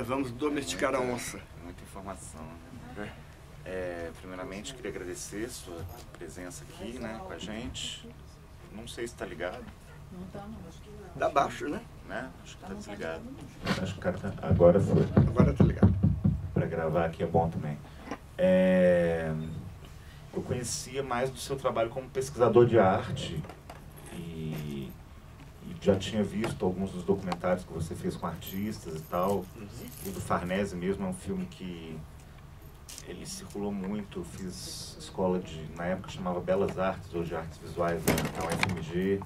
Vamos domesticar a onça. Muita informação, né? Primeiramente, queria agradecer a sua presença aqui, né, com a gente. Não sei se está ligado. Não tá, não. Dá baixo, né? Acho que está desligado. Acho que o cara tá... Agora foi. Agora tá ligado. Para gravar aqui é bom também. Eu conhecia mais do seu trabalho como pesquisador de arte e já tinha visto alguns dos documentários que você fez com artistas e tal. O do Farnese mesmo é um filme que ele circulou muito. Eu fiz escola na época chamava Belas Artes, hoje Artes Visuais, na UFMG.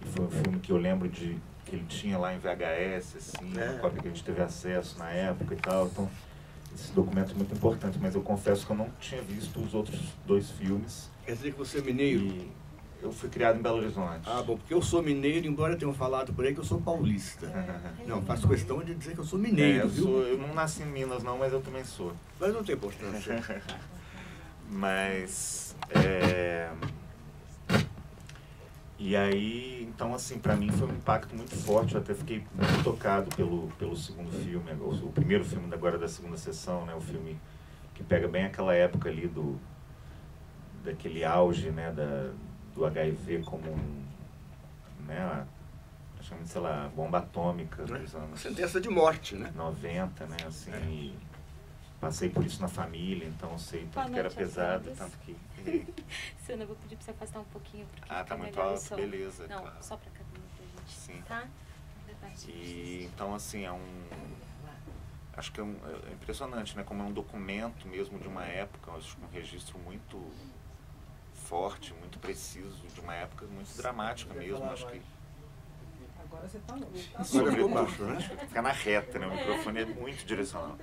E foi um filme que eu lembro que ele tinha lá em VHS, assim, uma cópia que a gente teve acesso na época e tal. Então, esse documento é muito importante, mas eu confesso que eu não tinha visto os outros 2 filmes. Quer dizer que você é mineiro? E eu fui criado em Belo Horizonte. Ah, bom, porque eu sou mineiro, embora tenham falado por aí que eu sou paulista. Não, faço questão de dizer que eu sou mineiro, viu? Eu não nasci em Minas não, mas eu também sou. Mas não tem importância. Mas, e aí, então assim, para mim foi um impacto muito forte. Eu até fiquei muito tocado pelo segundo filme, o primeiro filme agora da segunda sessão, né? O filme que pega bem aquela época ali daquele auge, né? Do HIV como né? Praticamente, sei lá, bomba atômica dos anos... Sentença de morte, né? 90, né? Assim, e passei por isso na família, então eu sei tanto que era pesado, tanto que... Sandra, eu vou pedir pra você afastar um pouquinho, porque tá muito alto, beleza. Não, claro. só pra cabine pra gente. Sim. Tá? E então, assim, acho que é impressionante, né? Como é um documento mesmo de uma época, acho que um registro muito forte, muito preciso, de uma época muito dramática mesmo, acho que... Agora você tá louco. Ficou baixo, né? Acho que fica na reta, né? O microfone é muito direcional.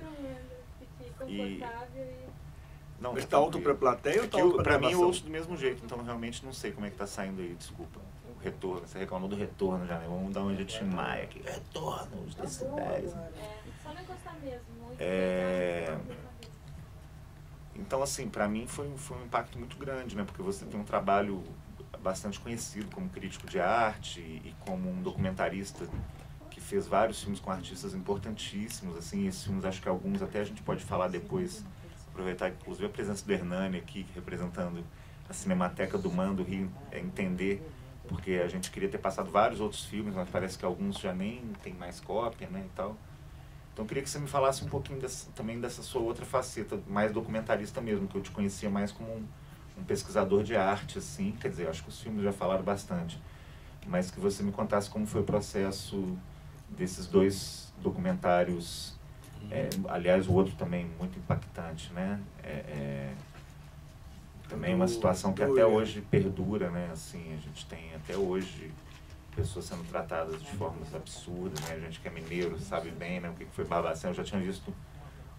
Fiquei confortável Não, Mas tá alto pra plateia ou tá alto pra mim eu gravação? ouço do mesmo jeito, então realmente não sei como é que tá saindo aí, desculpa. O retorno, você reclamou do retorno já, né? Vamos dar um Jet Maia aqui. Retorno, os decibéis. só não encostar mesmo. Muito Então, assim, pra mim foi um impacto muito grande, né? Porque você tem um trabalho bastante conhecido como crítico de arte e como um documentarista que fez vários filmes com artistas importantíssimos, assim, esses filmes, acho que alguns até a gente pode falar depois, aproveitar inclusive a presença do Hernani aqui, representando a Cinemateca do Mando, Rio, entender, porque a gente queria ter passado vários outros filmes, mas parece que alguns já nem tem mais cópia, né, e tal. Então eu queria que você me falasse um pouquinho também dessa sua outra faceta, mais documentarista mesmo, que eu te conhecia mais como um pesquisador de arte, assim, quer dizer, acho que os filmes já falaram bastante, mas que você me contasse como foi o processo desses 2 documentários, aliás, o outro também muito impactante, né? Também uma situação que até hoje perdura, né? Assim, a gente tem até hoje pessoas sendo tratadas de formas absurdas, né? A gente que é mineiro sabe bem, né, o que foi Barbacena. Eu já tinha visto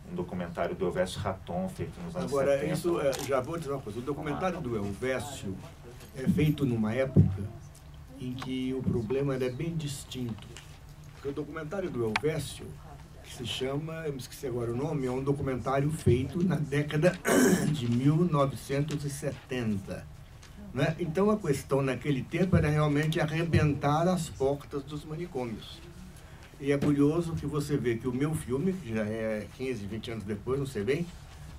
um documentário do Elvésio Raton, feito nos anos 70. Agora, isso, já vou dizer uma coisa, o documentário do Elvésio é feito numa época em que o problema era bem distinto. Porque o documentário do Elvésio, que se chama, eu me esqueci agora o nome, é um documentário feito na década de 1970. Né? Então a questão naquele tempo era realmente arrebentar as portas dos manicômios. E é curioso que você vê que o meu filme, que já é 15, 20 anos depois, não sei bem,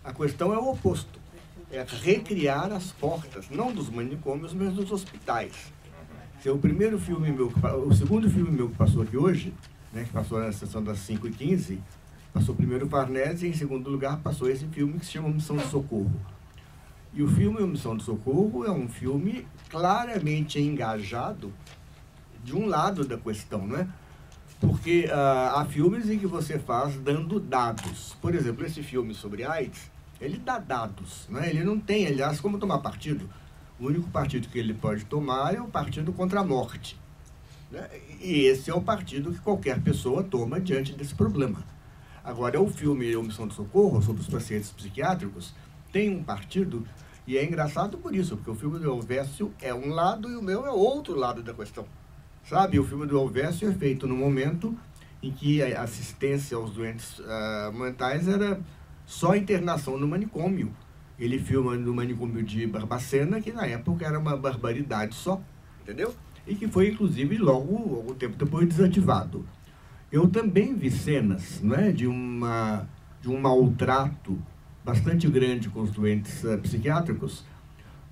a questão é o oposto. É recriar as portas, não dos manicômios, mas dos hospitais. Se o primeiro filme meu, o segundo filme meu que passou aqui hoje, né, que passou na sessão das 5h15, passou primeiro o Farnese e em segundo lugar passou esse filme que se chama Missão de Socorro. E o filme Missão de Socorro é um filme claramente engajado de um lado da questão, não é? Porque há filmes em que você faz dando dados. Por exemplo, esse filme sobre AIDS, ele dá dados, né? Ele não tem, aliás, como tomar partido. O único partido que ele pode tomar é o partido contra a morte, né? E esse é o partido que qualquer pessoa toma diante desse problema. Agora, o filme Missão de Socorro, sobre os pacientes psiquiátricos, tem um partido, e é engraçado por isso, porque o filme do Elvésio é um lado e o meu é outro lado da questão. Sabe, o filme do Elvésio é feito no momento em que a assistência aos doentes mentais era só internação no manicômio. Ele filma no manicômio de Barbacena, que na época era uma barbaridade só, entendeu? E que foi, inclusive, logo algum tempo depois desativado. eu também vi cenas, não é, de um maltrato bastante grande com os doentes psiquiátricos,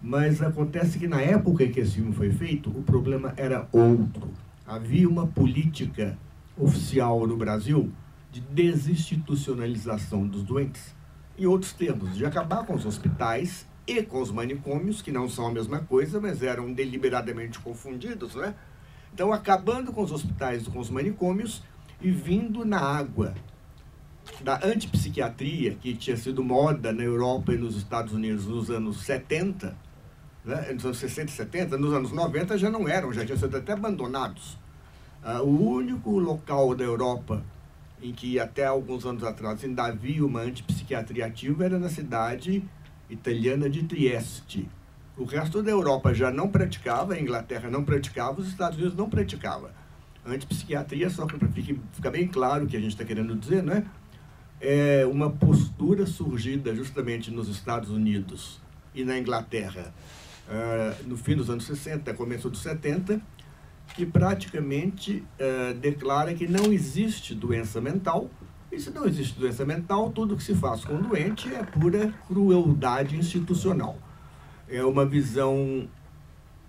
mas acontece que na época em que esse filme foi feito, o problema era outro. Havia uma política oficial no Brasil de desinstitucionalização dos doentes, em outros termos, de acabar com os hospitais e com os manicômios, que não são a mesma coisa, mas eram deliberadamente confundidos, né? Então, acabando com os hospitais e com os manicômios e vindo na água da antipsiquiatria, que tinha sido moda na Europa e nos Estados Unidos nos anos 70, né? Nos anos 60 e 70, nos anos 90 já não eram, já tinham sido até abandonados. O único local da Europa em que até alguns anos atrás ainda havia uma antipsiquiatria ativa era na cidade italiana de Trieste. O resto da Europa já não praticava, a Inglaterra não praticava, os Estados Unidos não praticava. A antipsiquiatria, só para ficar bem claro o que a gente está querendo dizer, né? É uma postura surgida justamente nos Estados Unidos e na Inglaterra no fim dos anos 60, começo dos 70, que praticamente declara que não existe doença mental, e se não existe doença mental, tudo que se faz com o doente é pura crueldade institucional. É uma visão,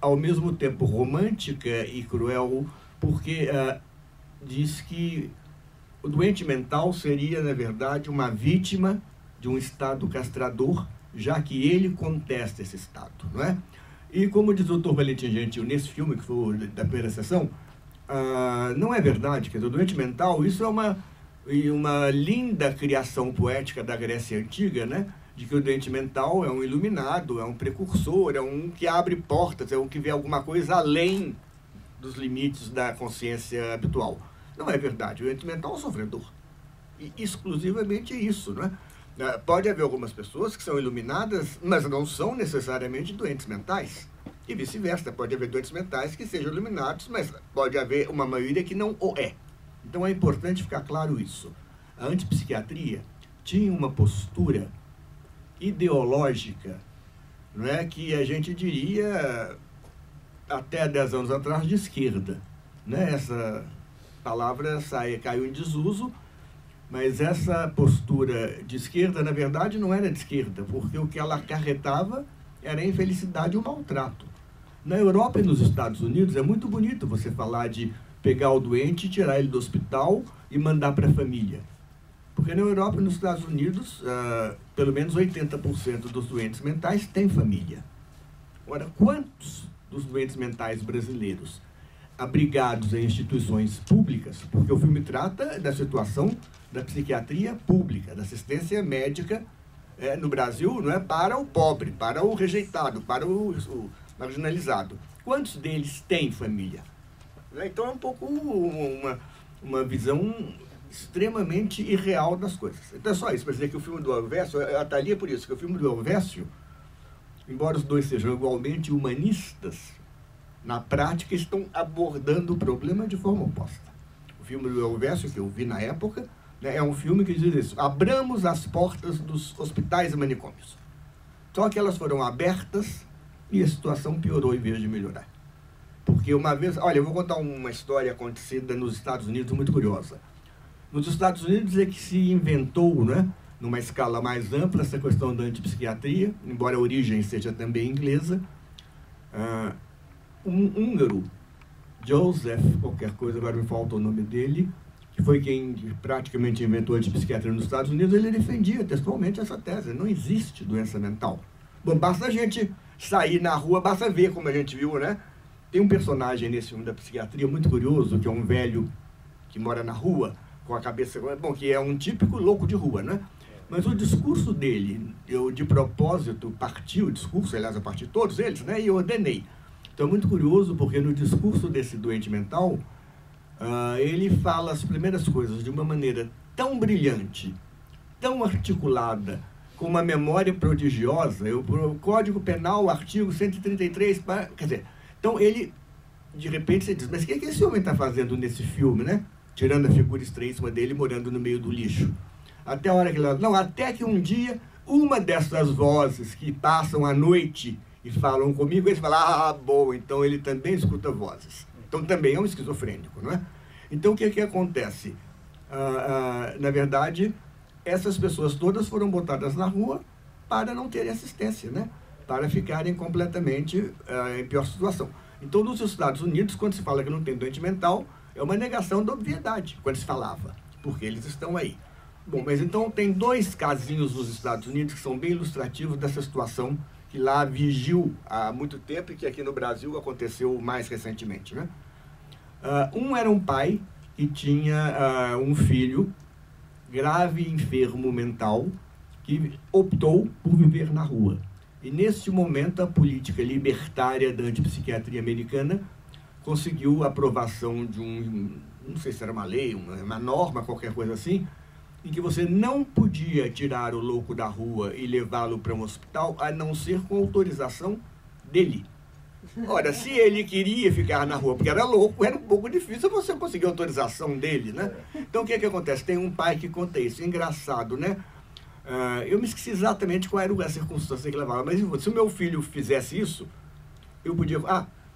ao mesmo tempo, romântica e cruel, porque diz que o doente mental seria, na verdade, uma vítima de um Estado castrador, já que ele contesta esse Estado, não é? E como diz o Dr. Valentim Gentil nesse filme, que foi da primeira sessão, não é verdade, que o doente mental, isso é uma linda criação poética da Grécia Antiga, né? De que o doente mental é um iluminado, é um precursor, é um que abre portas, é um que vê alguma coisa além dos limites da consciência habitual. Não é verdade, o doente mental é um sofredor. E exclusivamente isso, não é? Pode haver algumas pessoas que são iluminadas, mas não são necessariamente doentes mentais. E vice-versa, pode haver doentes mentais que sejam iluminados, mas pode haver uma maioria que não o é. Então é importante ficar claro isso. A antipsiquiatria tinha uma postura ideológica, não é, que a gente diria, até 10 anos atrás, de esquerda. Né? Essa palavra caiu em desuso, mas essa postura de esquerda, na verdade, não era de esquerda, porque o que ela acarretava era a infelicidade e o maltrato. Na Europa e nos Estados Unidos é muito bonito você falar de pegar o doente, tirar ele do hospital e mandar para a família. Porque na Europa e nos Estados Unidos, pelo menos 80% dos doentes mentais têm família. Ora, quantos dos doentes mentais brasileiros abrigados em instituições públicas, porque o filme trata da situação da psiquiatria pública, da assistência médica no Brasil, não é, para o pobre, para o rejeitado, para o marginalizado. Quantos deles têm família? Então é um pouco uma visão extremamente irreal das coisas. Então é só isso, para dizer que o filme do Elvésio, eu atalia por isso, que o filme do Elvésio, embora os dois sejam igualmente humanistas, na prática estão abordando o problema de forma oposta. O filme do Elvésio, que eu vi na época, né, é um filme que diz isso: abramos as portas dos hospitais e manicômios. Só que elas foram abertas e a situação piorou em vez de melhorar. Porque uma vez... Olha, eu vou contar uma história acontecida nos Estados Unidos muito curiosa. Nos Estados Unidos é que se inventou, né, numa escala mais ampla, essa questão da antipsiquiatria, embora a origem seja também inglesa. Um húngaro, Joseph, qualquer coisa, agora me falta o nome dele, que foi quem praticamente inventou a antipsiquiatria nos Estados Unidos, ele defendia textualmente essa tese: não existe doença mental. Bom, basta a gente sair na rua, basta ver, como a gente viu, né? Tem um personagem nesse filme da psiquiatria muito curioso, que é um velho que mora na rua, com a cabeça... Bom, que é um típico louco de rua, né? Mas o discurso dele, eu de propósito parti o discurso, aliás, eu parti todos eles, né? E eu ordenei. Então é muito curioso, porque no discurso desse doente mental, ele fala as primeiras coisas de uma maneira tão brilhante, tão articulada, com uma memória prodigiosa. O Código Penal, artigo 133, quer dizer... Então ele, de repente, você diz: mas o que esse homem está fazendo nesse filme, né? Tirando a figura estreíssima dele, morando no meio do lixo. Até a hora que ele... Não, até que um dia, uma dessas vozes que passam à noite e falam comigo, eles falam: ah, bom, então ele também escuta vozes. Então também é um esquizofrênico, não é? Então, o que acontece? Na verdade, essas pessoas todas foram botadas na rua para não terem assistência, né? Para ficarem completamente em pior situação. Então, nos Estados Unidos, quando se fala que não tem doente mental, é uma negação da obviedade, quando se falava, porque eles estão aí. Bom, mas então tem 2 casinhos nos Estados Unidos que são bem ilustrativos dessa situação que lá vigiu há muito tempo e que aqui no Brasil aconteceu mais recentemente, né? Um era um pai que tinha um filho grave enfermo mental que optou por viver na rua. E neste momento a política libertária da antipsiquiatria americana conseguiu a aprovação de não sei se era uma lei, uma norma, qualquer coisa assim, em que você não podia tirar o louco da rua e levá-lo para um hospital, a não ser com autorização dele. Ora, se ele queria ficar na rua porque era louco, era um pouco difícil você conseguir autorização dele, né? Então, o que acontece? Tem um pai que conta isso. Engraçado, né? Eu me esqueci exatamente qual era a circunstância que levava, mas se o meu filho fizesse isso, eu podia...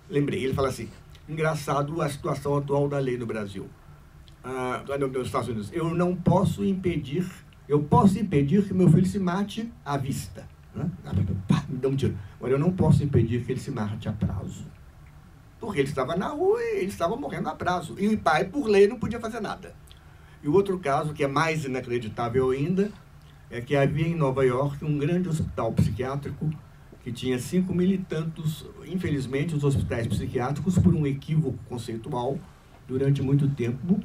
lembrei. Ele fala assim, engraçado a situação atual da lei no Brasil. Nos Estados Unidos. Eu posso impedir que meu filho se mate à vista. Né? Me dá um tiro. Agora, eu não posso impedir que ele se mate a prazo. Porque ele estava na rua e ele estava morrendo a prazo. E o pai, por lei, não podia fazer nada. E o outro caso, que é mais inacreditável ainda, é que havia em Nova York um grande hospital psiquiátrico que tinha 5.000 e tantos, infelizmente, os hospitais psiquiátricos, por um equívoco conceitual, durante muito tempo,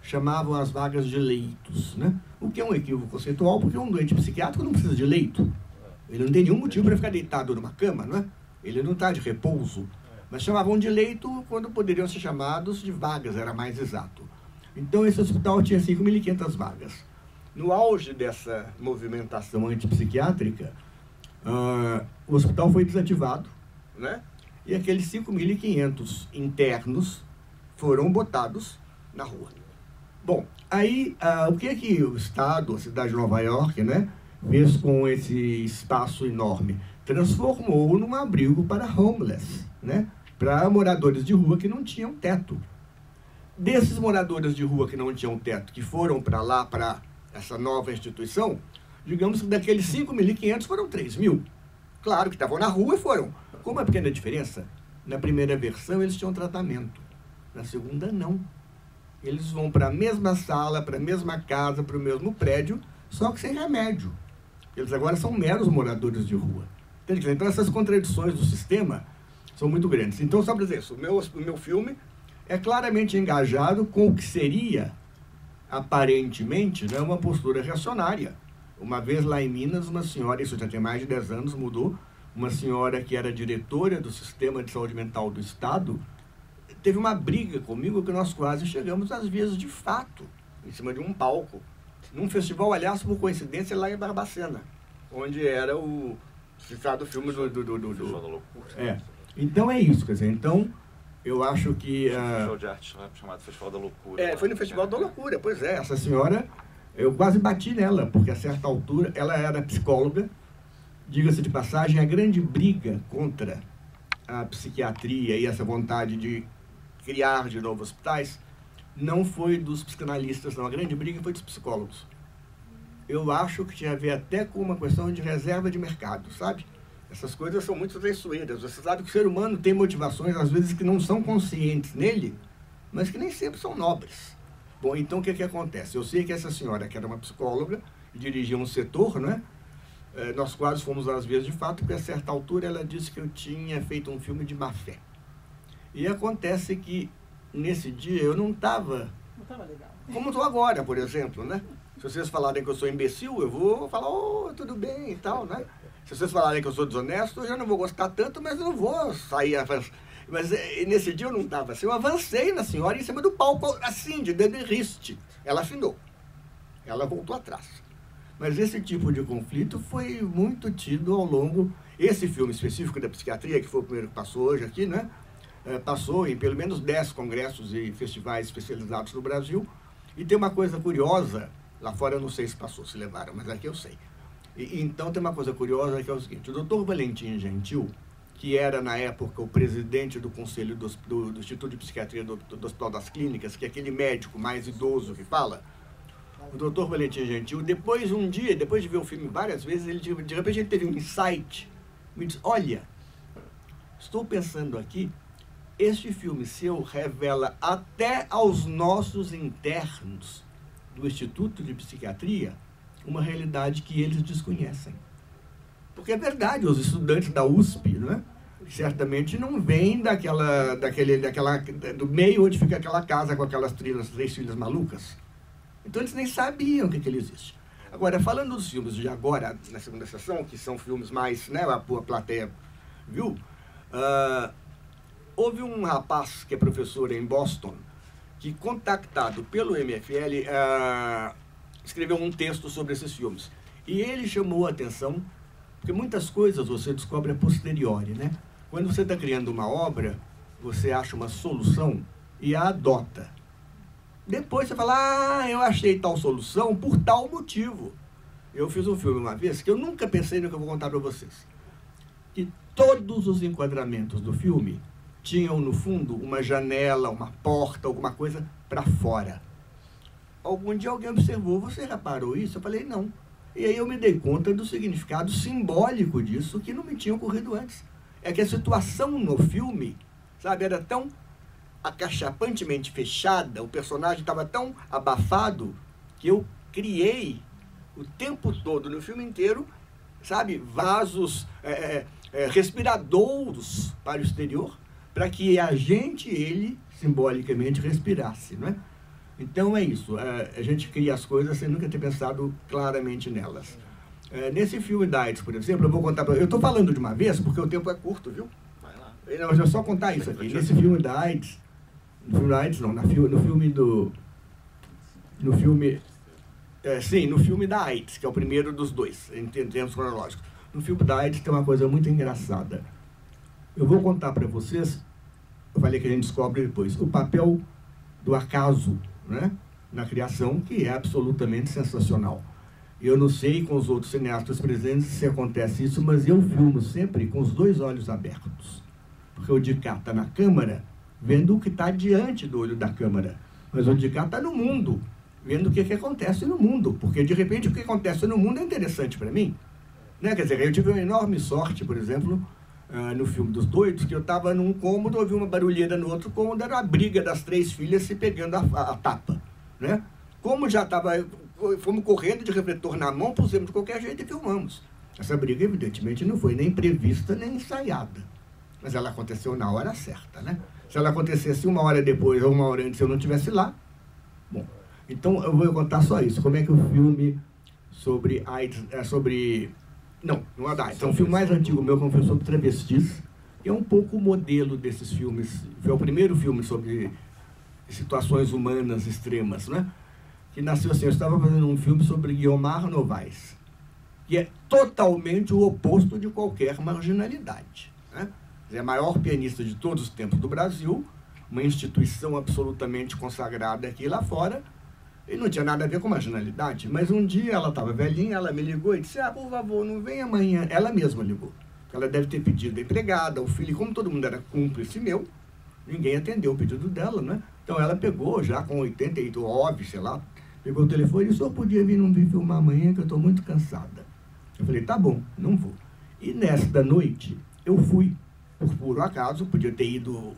chamavam as vagas de leitos, né? O que é um equívoco conceitual, porque um doente psiquiátrico não precisa de leito. Ele não tem nenhum motivo para ficar deitado numa cama, não é? Ele não está de repouso. Mas chamavam de leito quando poderiam ser chamados de vagas, era mais exato. Então, esse hospital tinha 5.500 vagas. No auge dessa movimentação antipsiquiátrica, o hospital foi desativado, né? E aqueles 5.500 internos foram botados na rua. Bom, aí o que o Estado, a cidade de Nova York, né, fez com esse espaço enorme? Transformou num abrigo para homeless, né? Para moradores de rua que não tinham teto. Desses moradores de rua que não tinham teto, que foram para lá, para essa nova instituição, digamos que daqueles 5.500 foram 3.000. Claro que estavam na rua e foram. Com uma pequena diferença, na primeira versão eles tinham tratamento, na segunda não. Eles vão para a mesma sala, para a mesma casa, para o mesmo prédio, só que sem remédio. Eles agora são meros moradores de rua. Entende? Então essas contradições do sistema são muito grandes. Então, só para dizer isso, o meu filme é claramente engajado com o que seria, aparentemente, né, uma postura reacionária. Uma vez lá em Minas, uma senhora, isso já tem mais de 10 anos, mudou, uma senhora que era diretora do Sistema de Saúde Mental do Estado, teve uma briga comigo que nós quase chegamos às vias de fato, em cima de um palco, num festival, aliás, por coincidência, lá em Barbacena, onde era o citado filme do... Festival da Loucura. Então é isso, quer dizer, então eu acho que... Festival de arte chamado Festival da Loucura. Foi no Festival da Loucura, pois é, essa senhora, eu quase bati nela, porque a certa altura ela era psicóloga, diga-se de passagem, a grande briga contra a psiquiatria e essa vontade de criar de novo hospitais, não foi dos psicanalistas, não. A grande briga foi dos psicólogos. Eu acho que tinha a ver até com uma questão de reserva de mercado, sabe? Essas coisas são muito traiçoeiras. Você sabe que o ser humano tem motivações, às vezes, que não são conscientes nele, mas que nem sempre são nobres. Bom, então o que acontece? Eu sei que essa senhora, que era uma psicóloga, dirigia um setor, né? Nós quase fomos às vias de fato, porque a certa altura ela disse que eu tinha feito um filme de má fé. E acontece que, nesse dia, eu não estava... Não estava legal. Como estou agora, por exemplo, né? Se vocês falarem que eu sou imbecil, eu vou falar, tudo bem e tal, né? Se vocês falarem que eu sou desonesto, eu já não vou gostar tanto, mas eu não vou sair... Mas nesse dia eu não estava assim, eu avancei na senhora em cima do palco, assim, de dedo em riste. Ela afinou. Ela voltou atrás. Mas esse tipo de conflito foi muito tido ao longo... Esse filme específico da psiquiatria, que foi o primeiro que passou hoje aqui, né? Passou em pelo menos 10 congressos e festivais especializados no Brasil. E tem uma coisa curiosa, lá fora eu não sei se passou, se levaram, mas aqui eu sei. Então tem uma coisa curiosa que é o seguinte, o Dr. Valentim Gentil, que era, na época, o presidente do Conselho do Instituto de Psiquiatria do Hospital das Clínicas, que é aquele médico mais idoso que fala, o doutor Valentim Gentil, depois de ver o filme várias vezes, ele de repente ele teve um insight, me disse, olha, estou pensando aqui, este filme seu revela até aos nossos internos do Instituto de Psiquiatria uma realidade que eles desconhecem. Porque é verdade, os estudantes da USP, não é? Certamente não vêm do meio onde fica aquela casa com aquelas três filhas malucas. Então eles nem sabiam que aquilo existe. Agora, falando dos filmes de agora, na segunda sessão, que são filmes mais, né, a plateia viu, houve um rapaz que é professor em Boston, que, contactado pelo MFL, escreveu um texto sobre esses filmes. E ele chamou a atenção, porque muitas coisas você descobre a posteriori, né? Quando você está criando uma obra, você acha uma solução e a adota. Depois você fala, eu achei tal solução por tal motivo. Eu fiz um filme uma vez que eu nunca pensei no que eu vou contar para vocês. Que todos os enquadramentos do filme tinham, no fundo, uma janela, uma porta, alguma coisa para fora. Algum dia alguém observou, você reparou isso? Eu falei, não. E aí eu me dei conta do significado simbólico disso que não me tinha ocorrido antes. É que a situação no filme, sabe, era tão acachapantemente fechada, o personagem estava tão abafado, que eu criei o tempo todo, no filme inteiro, sabe, vasos respiradouros para o exterior, para que a gente, ele, simbolicamente, respirasse, não é? Então é isso, a gente cria as coisas sem nunca ter pensado claramente nelas. Nesse filme da AIDS, por exemplo, eu vou contar para... Eu estou falando de uma vez porque o tempo é curto, viu? Vai lá. Não, mas eu só contar isso aqui. Nesse filme da AIDS, no filme da AIDS, que é o primeiro dos dois, em termos cronológicos. No filme da AIDS tem uma coisa muito engraçada. Eu vou contar para vocês, eu falei que a gente descobre depois, o papel do acaso, né, na criação, que é absolutamente sensacional. Eu não sei com os outros cineastas presentes se acontece isso, mas eu filmo sempre com os dois olhos abertos. Porque o de cá está na câmera, vendo o que está diante do olho da câmera. Mas o de cá está no mundo, vendo o que acontece no mundo. Porque, de repente, o que acontece no mundo é interessante para mim. Né? Quer dizer, eu tive uma enorme sorte, por exemplo, no filme dos Doidos, que eu estava num cômodo, ouvi uma barulheira no outro cômodo, era a briga das três filhas se pegando a tapa. Né? Como já estava... Fomos correndo de refletor na mão, pusemos de qualquer jeito e filmamos. Essa briga, evidentemente, não foi nem prevista, nem ensaiada. Mas ela aconteceu na hora certa, né? Se ela acontecesse uma hora depois ou uma hora antes, eu não estivesse lá. Bom, então eu vou contar só isso. Como é que o filme sobre AIDS... Não é da AIDS. É um filme mais antigo meu, que é um filme sobre travestis. Que é um pouco o modelo desses filmes. Foi o primeiro filme sobre situações humanas extremas, né? Que nasceu assim, eu estava fazendo um filme sobre Guiomar Novaes, que é totalmente o oposto de qualquer marginalidade, né? É a maior pianista de todos os tempos do Brasil, uma instituição absolutamente consagrada aqui e lá fora, e não tinha nada a ver com marginalidade, mas um dia ela estava velhinha, ela me ligou e disse, por favor, não vem amanhã. Ela mesma ligou, ela deve ter pedido a empregada, o filho, e como todo mundo era cúmplice meu, ninguém atendeu o pedido dela, né? Então ela pegou, já com 89, sei lá, pegou o telefone e só podia vir, não vir filmar amanhã, que eu estou muito cansada. Eu falei, tá bom, não vou. E nesta noite, eu fui, por puro acaso, podia ter ido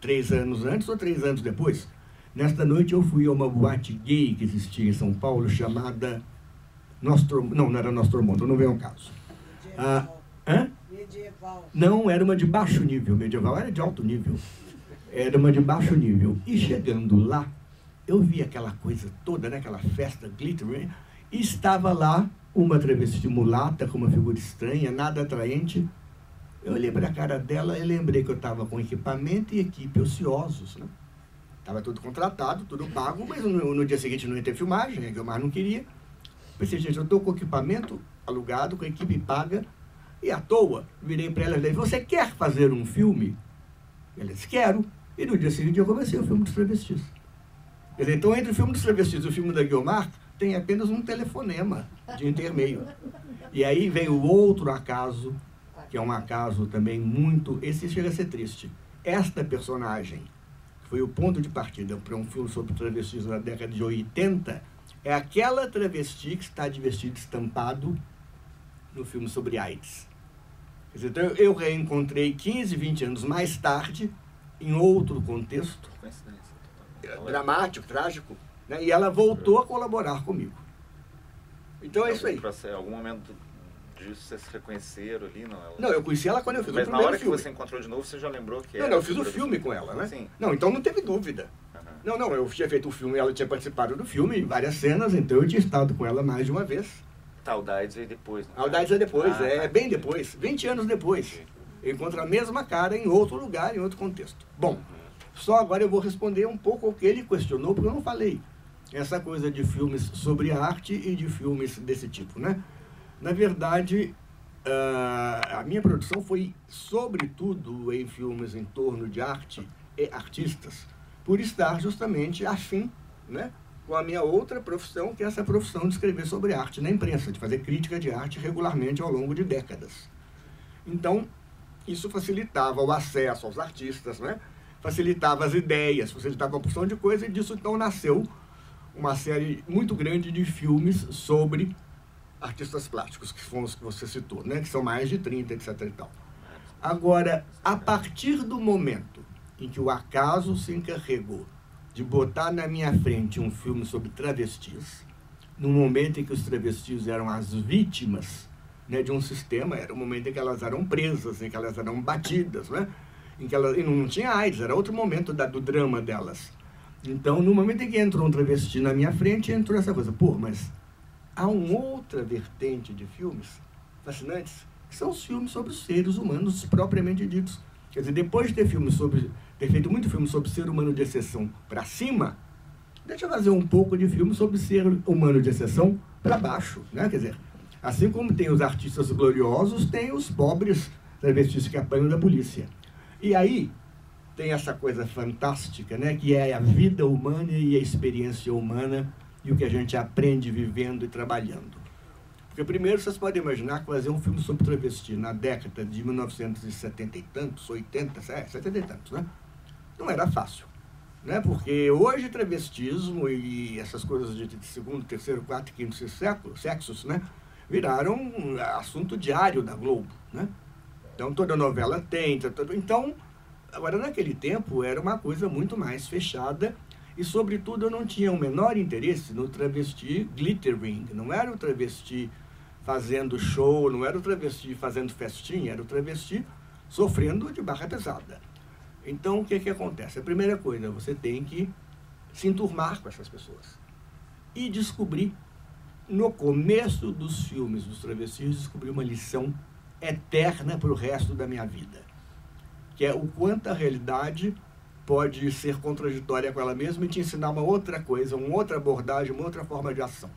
3 anos antes ou 3 anos depois. Nesta noite eu fui a uma boate gay que existia em São Paulo, chamada... Não era Nostromondo, não veio ao caso. Medieval. Não, era uma de baixo nível. Medieval era de alto nível. Era uma de baixo nível. E chegando lá, eu vi aquela coisa toda, né? Aquela festa glitter, e estava lá uma travesti mulata com uma figura estranha, nada atraente. Eu olhei para a cara dela e lembrei que eu estava com equipamento e equipe ociosos, né? Estava tudo contratado, tudo pago, mas no dia seguinte não ia ter filmagem, a Guiomar não queria. Pensei, gente, eu estou com equipamento alugado, com a equipe paga, e à toa, virei para ela e falei, você quer fazer um filme? Ela disse, quero. E no dia seguinte eu comecei o filme dos travestis. Quer dizer, então, entre o filme dos travestis e o filme da Guiomar, tem apenas um telefonema de intermeio. E aí veio outro acaso, que é um acaso também muito... Esse chega a ser triste. Esta personagem, que foi o ponto de partida para um filme sobre travestis na década de 80, é aquela travesti que está de vestido estampado no filme sobre AIDS. Quer dizer, então eu reencontrei 15, 20 anos mais tarde, em outro contexto, dramático, trágico, né? E ela voltou a colaborar comigo. Então é isso aí. Em algum momento disso vocês se reconheceram ali? Não, eu conheci ela quando eu fiz o primeiro filme. Mas na hora que você encontrou de novo, você já lembrou que Não, eu fiz o filme com ela, né? Sim. Não, então não teve dúvida. Não, eu tinha feito o filme, ela tinha participado do filme, várias cenas, então eu tinha estado com ela mais de uma vez. Tá, o AIDS veio depois, né? O AIDS é depois, tá. Bem depois, 20 anos depois. Eu encontro a mesma cara em outro lugar, em outro contexto. Bom, só agora eu vou responder um pouco ao que ele questionou, porque eu não falei. Essa coisa de filmes sobre arte e de filmes desse tipo, né? Na verdade, a minha produção foi, sobretudo, em filmes em torno de arte e artistas, por estar justamente afim, né, com a minha outra profissão, que é essa profissão de escrever sobre arte na imprensa, de fazer crítica de arte regularmente ao longo de décadas. Então, isso facilitava o acesso aos artistas, né? Facilitava as ideias, facilitava a porção de coisa, e disso então nasceu uma série muito grande de filmes sobre artistas plásticos, que foram os que você citou, né? Que são mais de 30, etc. e tal. Agora, a partir do momento em que o acaso se encarregou de botar na minha frente um filme sobre travestis, no momento em que os travestis eram as vítimas, né, de um sistema, era o momento em que elas eram presas, em que elas eram batidas, né? Em que elas, e não tinha AIDS, era outro momento do drama delas. Então, no momento em que entrou um travesti na minha frente, entrou essa coisa. Pô, mas há uma outra vertente de filmes fascinantes, que são os filmes sobre os seres humanos propriamente ditos. Quer dizer, depois de ter feito muito filme sobre ser humano de exceção para cima, deixa eu fazer um pouco de filme sobre ser humano de exceção para baixo, né? Quer dizer, assim como tem os artistas gloriosos, tem os pobres travestis que apanham da polícia. E aí tem essa coisa fantástica, né? Que é a vida humana e a experiência humana e o que a gente aprende vivendo e trabalhando. Porque primeiro vocês podem imaginar que fazer um filme sobre travesti na década de 1970 e tantos, 80, 70 e tantos, né? Não era fácil, né? Porque hoje travestismo e essas coisas de segundo, terceiro, quarto e quinto sexos, né? Viraram um assunto diário da Globo, né? Então toda novela tem, então, agora naquele tempo era uma coisa muito mais fechada e sobretudo eu não tinha o menor interesse no travesti glittering, não era o travesti fazendo show, não era o travesti fazendo festinha, era o travesti sofrendo de barra pesada. Então, o que acontece? A primeira coisa, você tem que se enturmar com essas pessoas. E descobrir, no começo dos filmes dos travestis, descobri uma lição eterna para o resto da minha vida. Que é o quanto a realidade pode ser contraditória com ela mesma e te ensinar uma outra coisa, uma outra abordagem, uma outra forma de ação.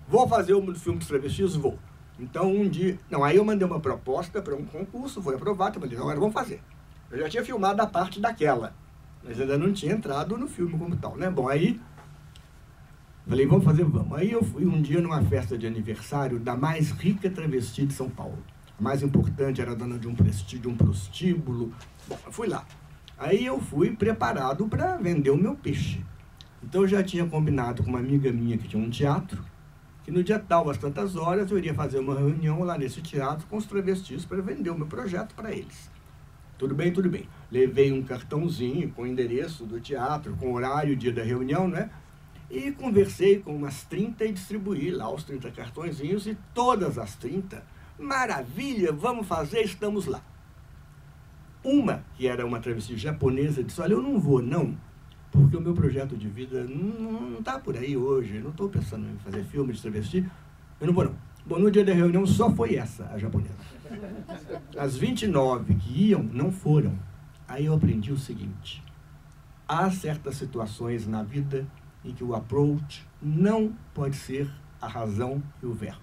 Vou fazer um filme dos travestis? Vou. Então, um dia... Não, aí eu mandei uma proposta para um concurso, foi aprovado, eu falei, agora vamos fazer. Eu já tinha filmado a parte daquela, mas ainda não tinha entrado no filme como tal, né? Bom, aí... Falei, vamos fazer, vamos. Aí eu fui um dia numa festa de aniversário da mais rica travesti de São Paulo. A mais importante era a dona de um prostíbulo. Bom, eu fui lá. Aí eu fui preparado para vender o meu peixe. Então eu já tinha combinado com uma amiga minha que tinha um teatro, que no dia tal, às tantas horas, eu iria fazer uma reunião lá nesse teatro com os travestis para vender o meu projeto para eles. Tudo bem, tudo bem. Levei um cartãozinho com o endereço do teatro, com o horário, o dia da reunião, né? E conversei com umas 30 e distribuí lá os 30 cartõezinhos e todas as 30, maravilha, vamos fazer, estamos lá. Uma, que era uma travesti japonesa, disse, olha, eu não vou não, porque o meu projeto de vida não está por aí hoje, eu não estou pensando em fazer filme de travesti, eu não vou não. Bom, no dia da reunião só foi essa, a japonesa. As 29 que iam, não foram. Aí eu aprendi o seguinte, há certas situações na vida em que o approach não pode ser a razão e o verbo.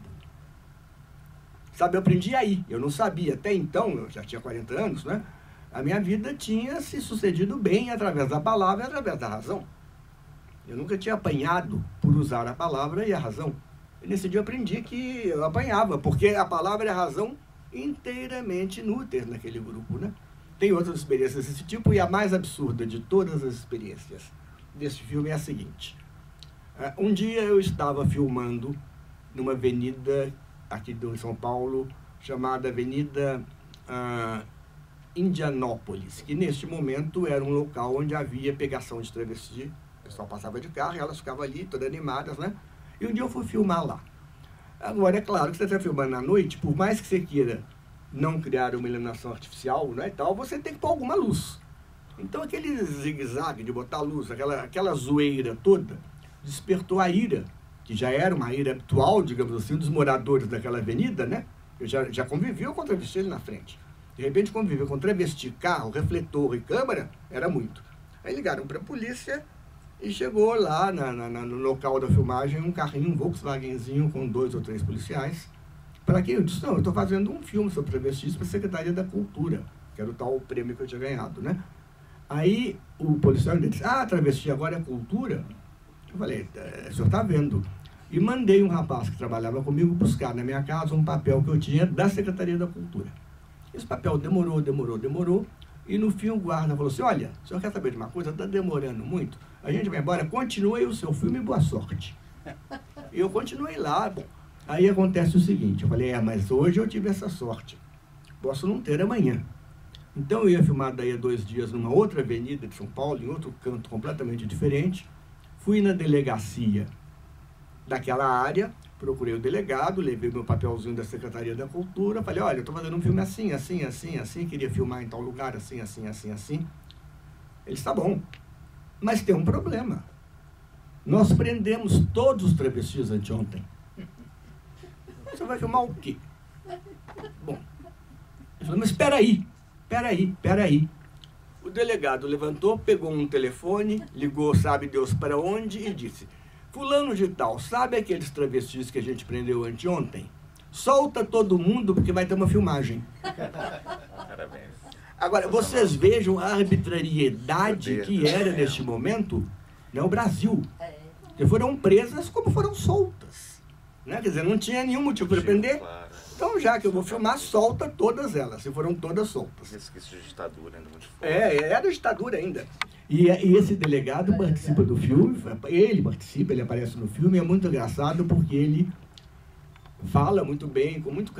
Sabe, eu aprendi aí, eu não sabia, até então, eu já tinha 40 anos, né? A minha vida tinha se sucedido bem através da palavra e através da razão. Eu nunca tinha apanhado por usar a palavra e a razão. E nesse dia eu aprendi que eu apanhava, porque a palavra e a razão inteiramente inúteis naquele grupo, né? Tem outras experiências desse tipo, e a mais absurda de todas as experiências desse filme é a seguinte. Um dia eu estava filmando numa avenida aqui de São Paulo, chamada Avenida Indianópolis, que neste momento era um local onde havia pegação de travesti. O pessoal passava de carro e elas ficavam ali, todas animadas, né? E um dia eu fui filmar lá. Agora, é claro que você está filmando à noite, por mais que você queira não criar uma iluminação artificial, né, e tal, você tem que pôr alguma luz. Então, aquele zigue-zague de botar luz, aquela zoeira toda, despertou a ira, que já era uma ira habitual, digamos assim, dos moradores daquela avenida, né? Eu já convivia com travesti ali na frente. De repente, convivia com travesti, carro, refletor e câmera, era muito. Aí ligaram para a polícia e chegou lá no local da filmagem um carrinho, um Volkswagenzinho com 2 ou 3 policiais. Para quê? Eu disse, não, eu estou fazendo um filme sobre travestis para a Secretaria da Cultura, que era o tal prêmio que eu tinha ganhado, né? Aí o policial disse, travesti agora é cultura? Eu falei, o senhor está vendo. E mandei um rapaz que trabalhava comigo buscar na minha casa um papel que eu tinha da Secretaria da Cultura. Esse papel demorou. E no fim o guarda falou assim, olha, o senhor quer saber de uma coisa? Está demorando muito. A gente vai embora, continue o seu filme e boa sorte. E eu continuei lá, bom. Aí acontece o seguinte, eu falei, mas hoje eu tive essa sorte. Posso não ter amanhã. Então eu ia filmar daí a 2 dias numa outra avenida de São Paulo, em outro canto completamente diferente. Fui na delegacia daquela área, procurei o delegado, levei meu papelzinho da Secretaria da Cultura, falei, olha, eu estou fazendo um filme assim, queria filmar em tal lugar, assim. Ele disse, tá bom, mas tem um problema. Nós prendemos todos os travestis anteontem. Você vai filmar o quê? Bom, ele falou, mas espera aí. O delegado levantou, pegou um telefone, ligou, sabe Deus para onde, e disse, fulano de tal, sabe aqueles travestis que a gente prendeu anteontem? Solta todo mundo porque vai ter uma filmagem. Parabéns. Agora, vocês vejam a arbitrariedade que era neste momento, né, o Brasil. Que foram presas como foram soltas. Né? Quer dizer, não tinha nenhum motivo para prender. Claro. Então, já que eu vou filmar, solta todas elas. E foram todas soltas. Resquício de ditadura ainda muito forte. Era ditadura ainda. E esse delegado participa do filme, ele aparece no filme, é muito engraçado porque ele fala muito bem, com muito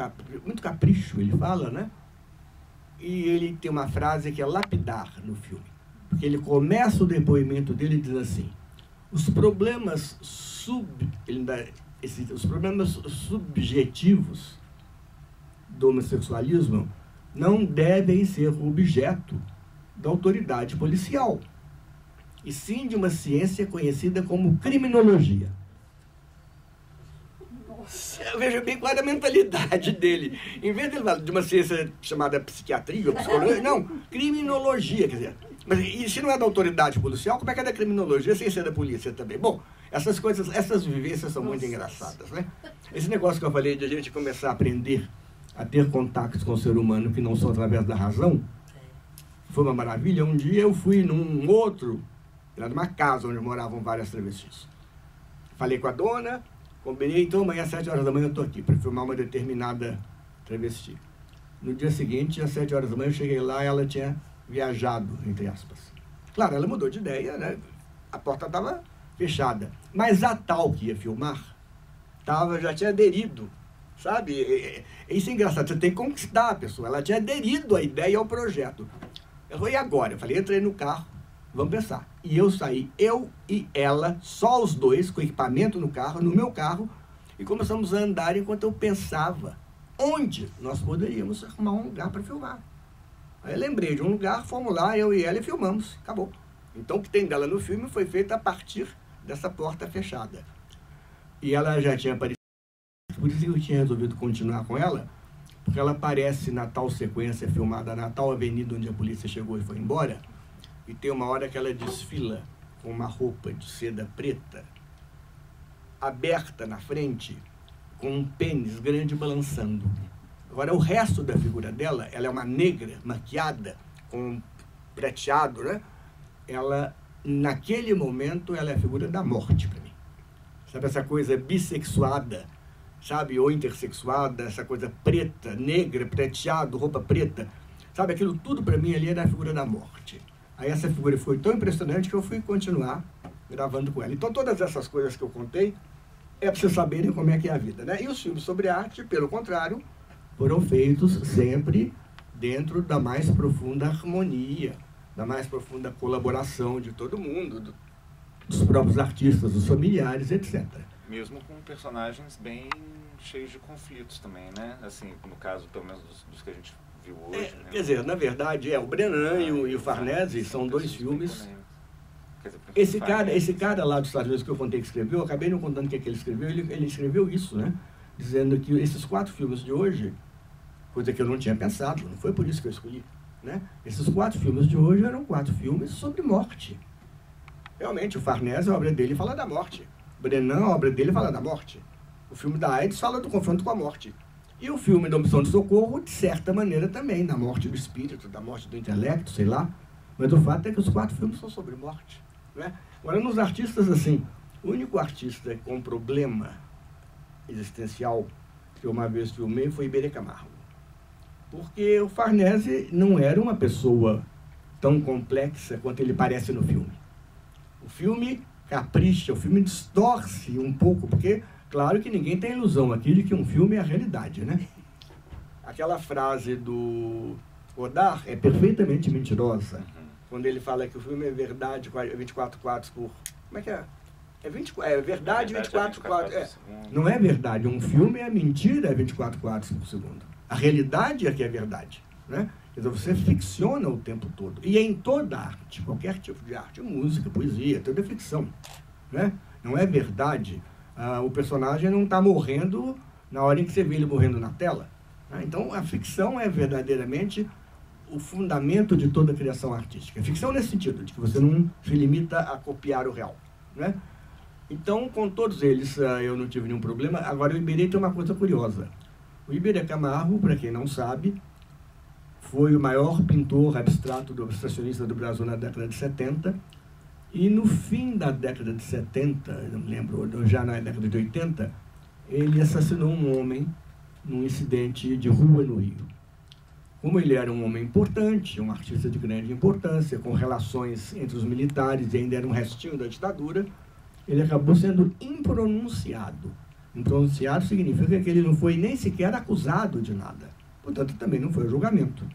capricho, ele fala, né? E ele tem uma frase que é lapidar no filme. Porque ele começa o depoimento dele e diz assim, os problemas subjetivos do homossexualismo não devem ser objeto da autoridade policial, e sim de uma ciência conhecida como criminologia. Nossa, veja bem qual é a mentalidade dele. Em vez de ele falar de uma ciência chamada psiquiatria ou psicologia, não, criminologia, quer dizer. Mas e se não é da autoridade policial, como é que é da criminologia sem ser da polícia também? Bom, essas coisas, essas vivências são muito engraçadas, né? Esse negócio que eu falei de a gente começar a aprender a ter contatos com o ser humano que não são através da razão, foi uma maravilha. Um dia eu fui era numa casa onde moravam várias travestis. Falei com a dona, combinei, então amanhã às 7 horas da manhã eu estou aqui para filmar uma determinada travesti. No dia seguinte, às 7 horas da manhã, eu cheguei lá e ela tinha viajado, entre aspas. Claro, ela mudou de ideia, né? A porta estava fechada. Mas a tal que ia filmar, já tinha aderido, sabe? Isso é engraçado, você tem que conquistar a pessoa. Ela tinha aderido à ideia e ao projeto. Ela falou, e agora? Eu falei, entrei no carro, vamos pensar. E eu saí, eu e ela, só os dois, com equipamento no carro, no meu carro, e começamos a andar enquanto eu pensava onde nós poderíamos arrumar um lugar para filmar. Aí eu lembrei de um lugar, fomos lá, eu e ela, e filmamos. Acabou. Então, o que tem dela no filme foi feito a partir dessa porta fechada. E ela já tinha aparecido, por isso que eu tinha resolvido continuar com ela, porque ela aparece na tal sequência filmada na tal avenida onde a polícia chegou e foi embora, e tem uma hora que ela desfila com uma roupa de seda preta, aberta na frente, com um pênis grande balançando. Agora, o resto da figura dela, ela é uma negra, maquiada, com prateado, né? Ela, naquele momento, ela é a figura da morte para mim. Sabe essa coisa bissexuada, sabe? Ou intersexuada, essa coisa preta, negra, prateado, roupa preta. Sabe, aquilo tudo para mim ali era a figura da morte. Aí essa figura foi tão impressionante que eu fui continuar gravando com ela. Então todas essas coisas que eu contei é para vocês saberem como é que é a vida, né? E os filmes sobre arte, pelo contrário, foram feitos sempre dentro da mais profunda harmonia, da mais profunda colaboração de todo mundo, dos próprios artistas, dos familiares, etc. Mesmo com personagens bem cheios de conflitos também, né? Assim, no caso, pelo menos dos que a gente viu hoje. Né? Quer dizer, na verdade, o Brennan e o Farnese são dois filmes. Dizer, esse cara lá dos Estados Unidos que eu contei que escreveu, eu acabei não contando o que ele escreveu, ele escreveu isso, né? Dizendo que esses 4 filmes de hoje, coisa que eu não tinha pensado, não foi por isso que eu escolhi, né? Esses 4 filmes de hoje eram 4 filmes sobre morte. Realmente, o Farnese, a obra dele fala da morte. O Brennan, a obra dele fala da morte. O filme da AIDS fala do confronto com a morte. E o filme da Missão de Socorro, de certa maneira, também, da morte do espírito, da morte do intelecto, sei lá. Mas o fato é que os 4 filmes são sobre morte, né? Agora, nos artistas, assim, o único artista com problema existencial que eu uma vez filmei foi Iberê Camargo. Porque o Farnese não era uma pessoa tão complexa quanto ele parece no filme. O filme capricha, o filme distorce um pouco, porque, claro que ninguém tem ilusão aqui de que um filme é a realidade, né? Aquela frase do Godard é perfeitamente mentirosa, quando ele fala que o filme é verdade 24 quadros por... Como é que é? É verdade 24 quadros. Não é verdade. Um filme é mentira 24 quadros por segundo. A realidade é que é verdade, né? Quer dizer, você ficciona o tempo todo. E em toda arte, qualquer tipo de arte, música, poesia, tudo é ficção, né? Não é verdade. O personagem não está morrendo na hora em que você vê ele morrendo na tela, né? Então, a ficção é verdadeiramente o fundamento de toda a criação artística. A ficção nesse sentido, de que você não se limita a copiar o real, né? Então, com todos eles, eu não tive nenhum problema. Agora, o Iberê tem uma coisa curiosa. O Iberê Camargo, para quem não sabe, foi o maior pintor abstrato do abstracionista do Brasil na década de 70. E no fim da década de 70, eu não lembro, já na década de 80, ele assassinou um homem num incidente de rua no Rio. Como ele era um homem importante, um artista de grande importância, com relações entre os militares e ainda era um restinho da ditadura, ele acabou sendo impronunciado. Impronunciado significa que ele não foi nem sequer acusado de nada. Portanto, também não foi a julgamento.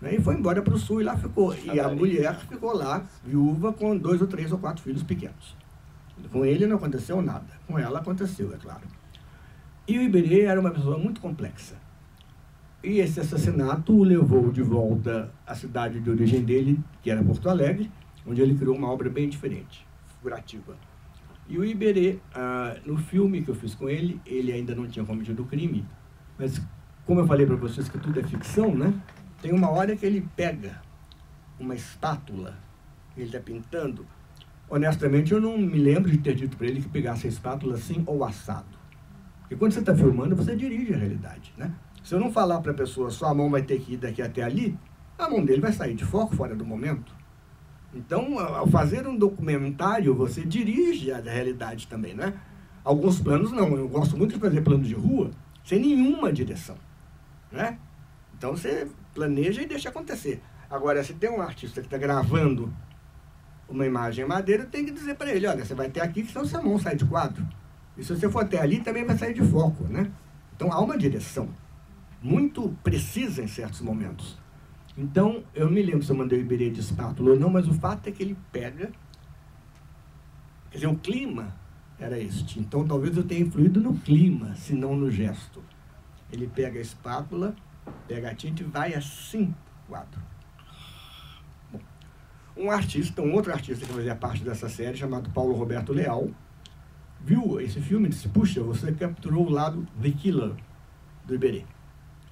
E foi embora para o Sul e lá ficou. E a mulher ficou lá, viúva, com 2 ou 3 ou 4 filhos pequenos. Com ele não aconteceu nada. Com ela aconteceu, é claro. E o Iberê era uma pessoa muito complexa. E esse assassinato o levou de volta à cidade de origem dele, que era Porto Alegre, onde ele criou uma obra bem diferente, figurativa. E o Iberê, no filme que eu fiz com ele, ele ainda não tinha cometido o crime, mas como eu falei para vocês que tudo é ficção, né? Tem uma hora que ele pega uma espátula, ele está pintando. Honestamente, eu não me lembro de ter dito para ele que pegasse a espátula assim ou assado. Porque quando você está filmando, você dirige a realidade, né? Se eu não falar para a pessoa, sua mão vai ter que ir daqui até ali, a mão dele vai sair de foco fora do momento. Então, ao fazer um documentário, você dirige a realidade também, né? Alguns planos não. Eu gosto muito de fazer planos de rua sem nenhuma direção, né? Então, você planeja e deixa acontecer. Agora, se tem um artista que está gravando uma imagem em madeira, tem que dizer para ele, olha, você vai até aqui, que senão sua mão sai de quadro. E se você for até ali, também vai sair de foco, né? Então, há uma direção muito precisa em certos momentos. Então, eu não me lembro se eu mandei o Iberê de espátula ou não, mas o fato é que ele pega... Quer dizer, o clima era este. Então, talvez eu tenha influído no clima, se não no gesto. Ele pega a espátula, pega a tinta e vai assim pro quadro. Bom, um outro artista que fazia parte dessa série, chamado Paulo Roberto Leal, viu esse filme e disse, puxa, você capturou o lado The Killer do Iberê.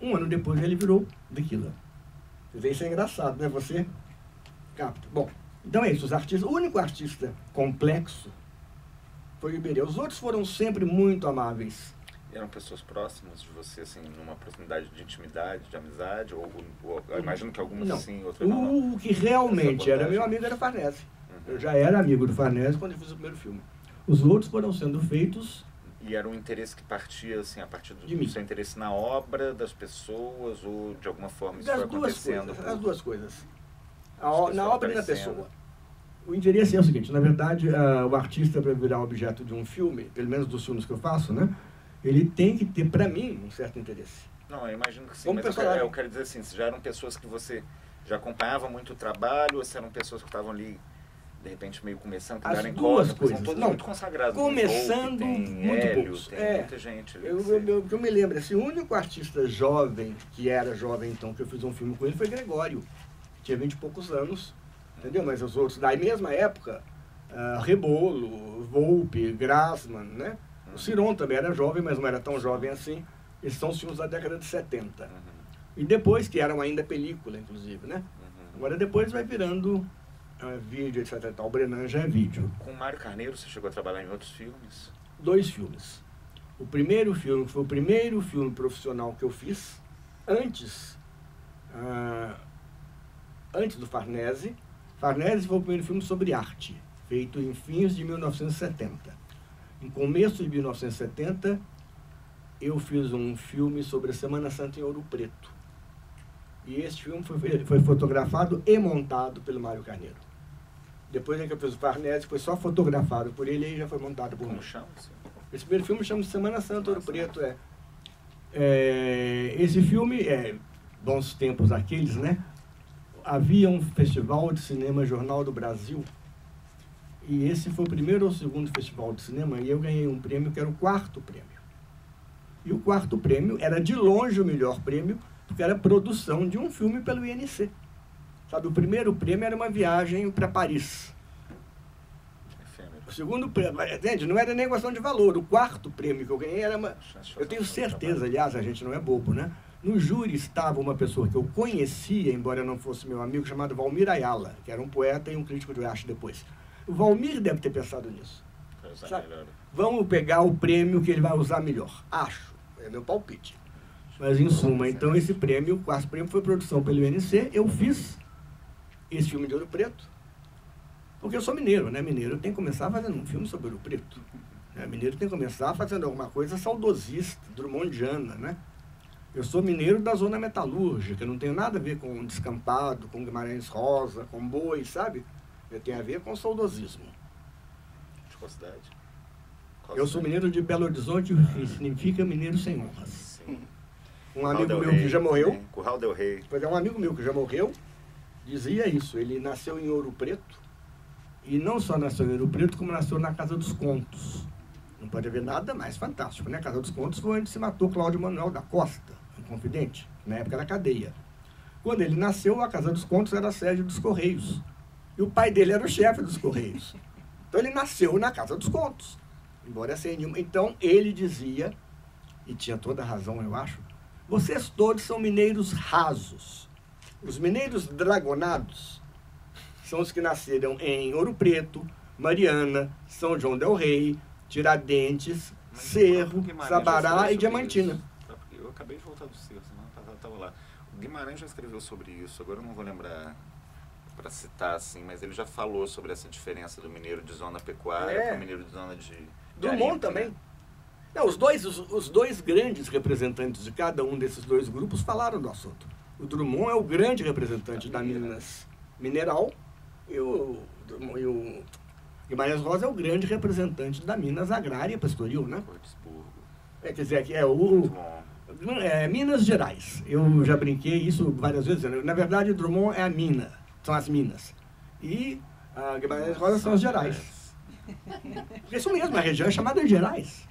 Um ano depois ele virou The Killer. Isso é engraçado, né? Você capta. Bom, então é isso. Os artistas, o único artista complexo foi o Iberê. Os outros foram sempre muito amáveis. Eram pessoas próximas de você, assim, numa proximidade de intimidade, de amizade? Ou eu imagino que algumas não. Sim, outras não. O que realmente era meu amigo era Farnese. Eu já era amigo do Farnese quando eu fiz o primeiro filme. Os outros foram sendo feitos E era um interesse que partia, assim, a partir De do mim. seu interesse na obra, das pessoas, ou de alguma forma isso foi Das duas acontecendo? coisas. As duas coisas. As Na pessoas obra e na aparecendo. pessoa. O interesse é o seguinte, na verdade, o artista, para virar objeto de um filme, pelo menos dos filmes que eu faço, né, ele tem que ter, para mim, um certo interesse. Não, eu imagino que sim, Como mas personagem. eu quero dizer assim, se já eram pessoas que você já acompanhava muito o trabalho, ou se eram pessoas que estavam ali, de repente, meio começando, que As deram duas incógnita, porque coisas. são todos Não, muito consagrados. começando, tem muito Hélio, poucos. tem muita gente ali. Eu me lembro, assim, o único artista jovem, que era jovem então, que eu fiz um filme com ele, foi Gregório, que tinha 20 e poucos anos, entendeu? Mas os outros, da mesma época, Rebolo, Volpe, Grassman, né? O Ciron também era jovem, mas não era tão jovem assim. Esses são os filmes da década de 70. E depois, que eram ainda película, inclusive, né? Agora depois vai virando vídeo, etc. e tal. O Brenan já é vídeo. Com o Mário Carneiro, você chegou a trabalhar em outros filmes? 2 filmes. O primeiro filme foi o primeiro filme profissional que eu fiz antes do Farnese. Farnese foi o primeiro filme sobre arte, feito em fins de 1970. Em começo de 1970, eu fiz um filme sobre a Semana Santa em Ouro Preto. E esse filme foi fotografado e montado pelo Mário Carneiro. Depois que eu fiz o Farnese, foi só fotografado por ele e já foi montado por mim. Como chama? Esse primeiro filme chama Semana Santa Ouro Preto. Esse filme, bons tempos aqueles, né? Havia um festival de cinema Jornal do Brasil. E esse foi o primeiro ou segundo festival de cinema. E eu ganhei um prêmio que era o 4º prêmio. E o 4º prêmio era de longe o melhor prêmio, porque era produção de um filme pelo INC. Sabe, o primeiro prêmio era uma viagem para Paris. O segundo prêmio, entende? Não era nem questão de valor. O 4º prêmio que eu ganhei era uma... Eu tenho certeza, aliás, a gente não é bobo, né? No júri estava uma pessoa que eu conhecia, embora não fosse meu amigo, chamado Valmir Ayala, que era um poeta e um crítico de arte depois. O Valmir deve ter pensado nisso. Sabe? Vamos pegar o prêmio que ele vai usar melhor. Acho. É meu palpite. Mas, em suma, então, esse prêmio, o 4º prêmio, foi produção pelo INC. Eu fiz esse filme de Ouro Preto, porque eu sou mineiro, né? Mineiro tem que começar fazendo um filme sobre Ouro Preto. Mineiro tem que começar fazendo alguma coisa saudosista, drummondiana, né? Eu sou mineiro da zona metalúrgica, não tenho nada a ver com Descampado, com Guimarães Rosa, com Boi, sabe? Eu tenho a ver com saudosismo. De qual cidade? Eu sou mineiro de Belo Horizonte, que significa mineiro sem honras. Sim. Um amigo meu que já morreu, Curral del Rei. pois é, um amigo meu que já morreu, dizia isso. Ele nasceu em Ouro Preto, e não só nasceu em Ouro Preto, como nasceu na Casa dos Contos. Não pode haver nada mais fantástico, né? A Casa dos Contos foi onde se matou Cláudio Manuel da Costa, um confidente, na época da cadeia. Quando ele nasceu, a Casa dos Contos era a sede dos Correios. E o pai dele era o chefe dos Correios. Então ele nasceu na Casa dos Contos. Embora sem nenhuma. Então ele dizia, e tinha toda a razão, eu acho, vocês todos são mineiros rasos. Os mineiros dragonados são os que nasceram em Ouro Preto, Mariana, São João del Rei, Tiradentes, Cerro, Sabará e Diamantina. Eu acabei de voltar do Cerro, semana passada estava lá. O Guimarães já escreveu sobre isso, agora eu não vou lembrar para citar assim, mas ele já falou sobre essa diferença do mineiro de zona pecuária para o mineiro de zona de Drummond garimpo, também. Né? Não, os dois grandes representantes de cada um desses dois grupos falaram do assunto. O Drummond é o grande representante da Minas Mineral e o Guimarães Rosa é o grande representante da Minas Agrária Pastoril, né? Quer dizer, que Minas Gerais. Eu já brinquei isso várias vezes. Na verdade, Drummond é a mina, são as minas. E a Guimarães Rosa são os Gerais. Porque isso mesmo, a região é chamada Gerais.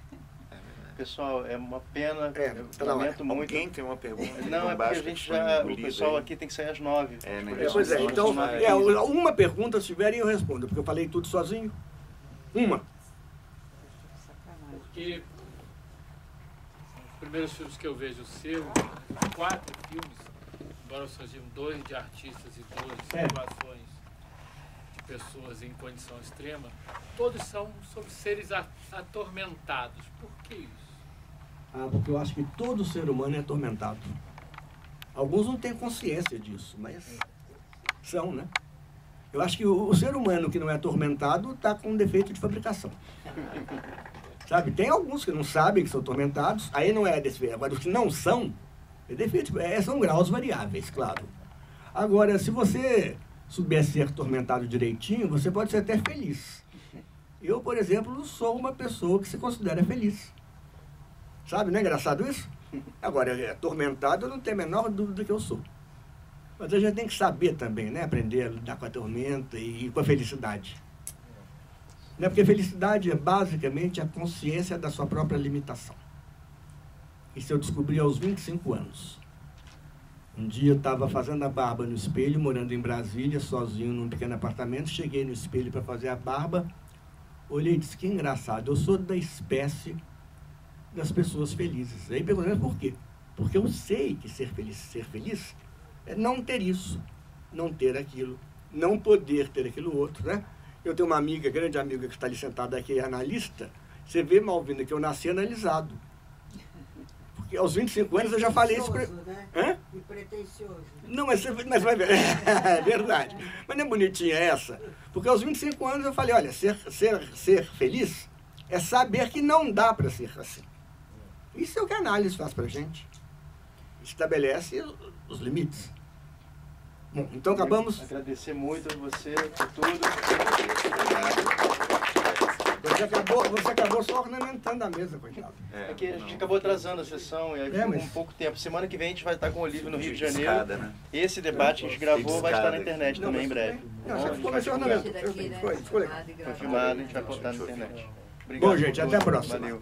Pessoal, é uma pena, tá lamento muito. Alguém tem uma pergunta? Não, é porque a gente o pessoal aqui tem que sair às 9. Pois é, então, uma pergunta, se tiverem, eu respondo, porque eu falei tudo sozinho. Uma. Porque os primeiros filmes que eu vejo seu, 4 filmes, embora sejam 2 de artistas e 2 situações de pessoas em condição extrema, todos são sobre seres atormentados. Por que isso? Porque eu acho que todo ser humano é atormentado. Alguns não têm consciência disso, mas são, né? Eu acho que o ser humano que não é atormentado está com um defeito de fabricação. Sabe? Tem alguns que não sabem que são atormentados, aí não é defeito. Agora, os que não são, é defeito, são graus variáveis, claro. Agora, se você souber ser atormentado direitinho, você pode ser até feliz. Eu, por exemplo, sou uma pessoa que se considera feliz. Sabe, não é engraçado isso? Agora, atormentado, eu não tenho a menor dúvida que eu sou. Mas a gente tem que saber também, né? Aprender a lidar com a tormenta e com a felicidade. Né? Porque felicidade é basicamente a consciência da sua própria limitação. Isso eu descobri aos 25 anos. Um dia eu estava fazendo a barba no espelho, morando em Brasília, sozinho num pequeno apartamento. Cheguei no espelho para fazer a barba. Olhei e disse, que engraçado, eu sou da espécie das pessoas felizes. Aí perguntei, por quê? Porque eu sei que ser feliz é não ter isso, não ter aquilo, não poder ter aquilo outro, né? Eu tenho uma amiga, grande amiga, que está ali sentada aqui, analista. Você vê, Malvina, que eu nasci analisado. Porque aos 25 anos eu já falei isso. Né? Hã? E pretencioso. Não, mas vai ver. É verdade. Mas não é bonitinha essa? Porque aos 25 anos eu falei, olha, ser feliz é saber que não dá para ser assim. Isso é o que a análise faz para a gente. Estabelece os limites. Bom, então acabamos. Agradecer muito a você por tudo. Você acabou só ornamentando a mesa, coitado. É que a gente acabou atrasando a sessão e aí ficou um pouco tempo. Semana que vem a gente vai estar com o Olívio no Rio de Janeiro. Escada, né? Esse debate que a gente gravou vai estar na internet também em breve. Não, você ficou nesse ornamento. Foi legal. Foi filmado, a gente vai postar na internet. Bom, gente, até a próxima. Valeu.